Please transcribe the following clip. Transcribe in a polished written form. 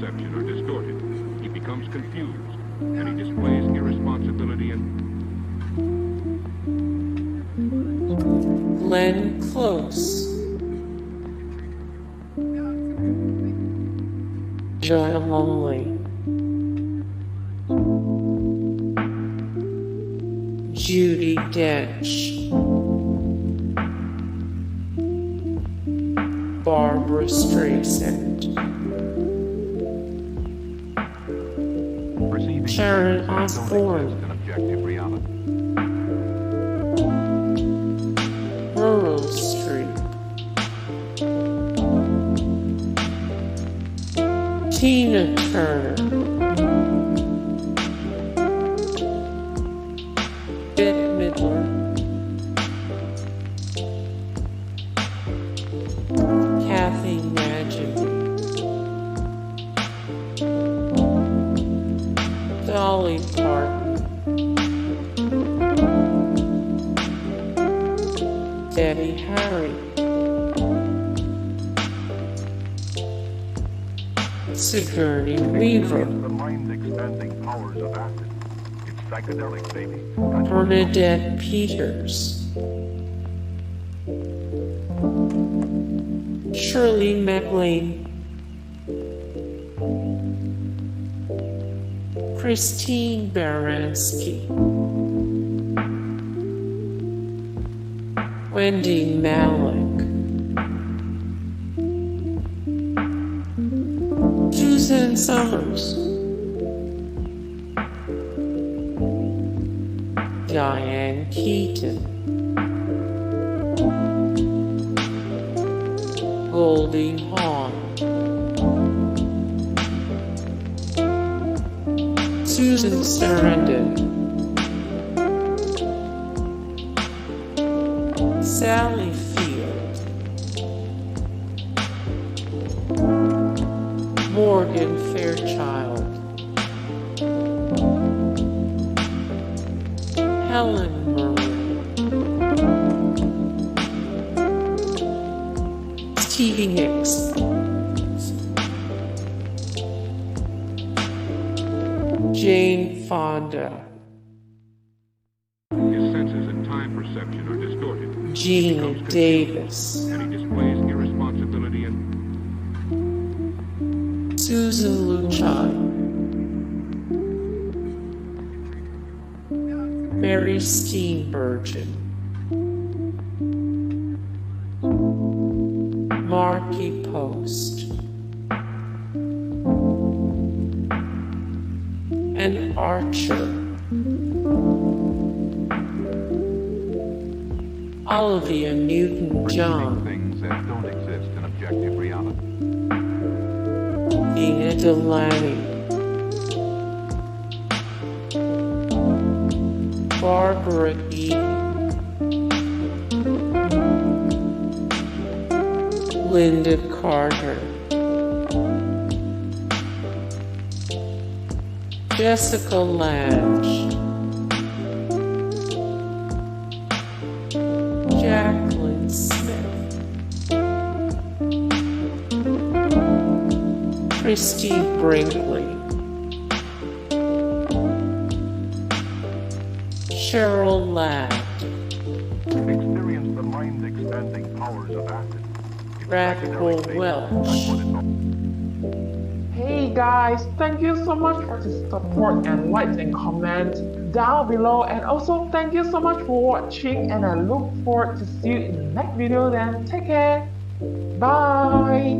perception are distorted. He becomes confused, and he displays irresponsibility and Glenn Close, Joanna Lumley, Judi Dench, Barbra Streisand, Sharon Osbourne, Meryl Streep, Tina Turner, Bette Midler, Najimy, Dolly Parton, Debbie Harry, Sigourney Weaver, Bernadette Peters, Shirley MacLaine, Christine Baranski, Wendie Malick, Suzanne Somers, Diane Keaton, Goldie Hawn, Susan Sarandon, Sally Field, Morgan Fairchild, Helen Mirren, Stevie Nicks, Jane Fonda, his senses and time perception are distorted. Geena Davis, And he displays irresponsibility and Susan Lucci, Mary Steenburgen, Markie Post, and Archer, Olivia Newton-John, things that don't exist in objective reality. Delany, Barbara Lynda Carter, Jessica Lange, Jaclyn Smith, Christy Brinkley, Cheryl Ladd, Experience the mind-expanding powers of acid. Raquel Welch. Hey guys, thank you so much for the support and likes and comments down below, and also thank you so much for watching, and I look forward to see you in the next video. Then take care, bye.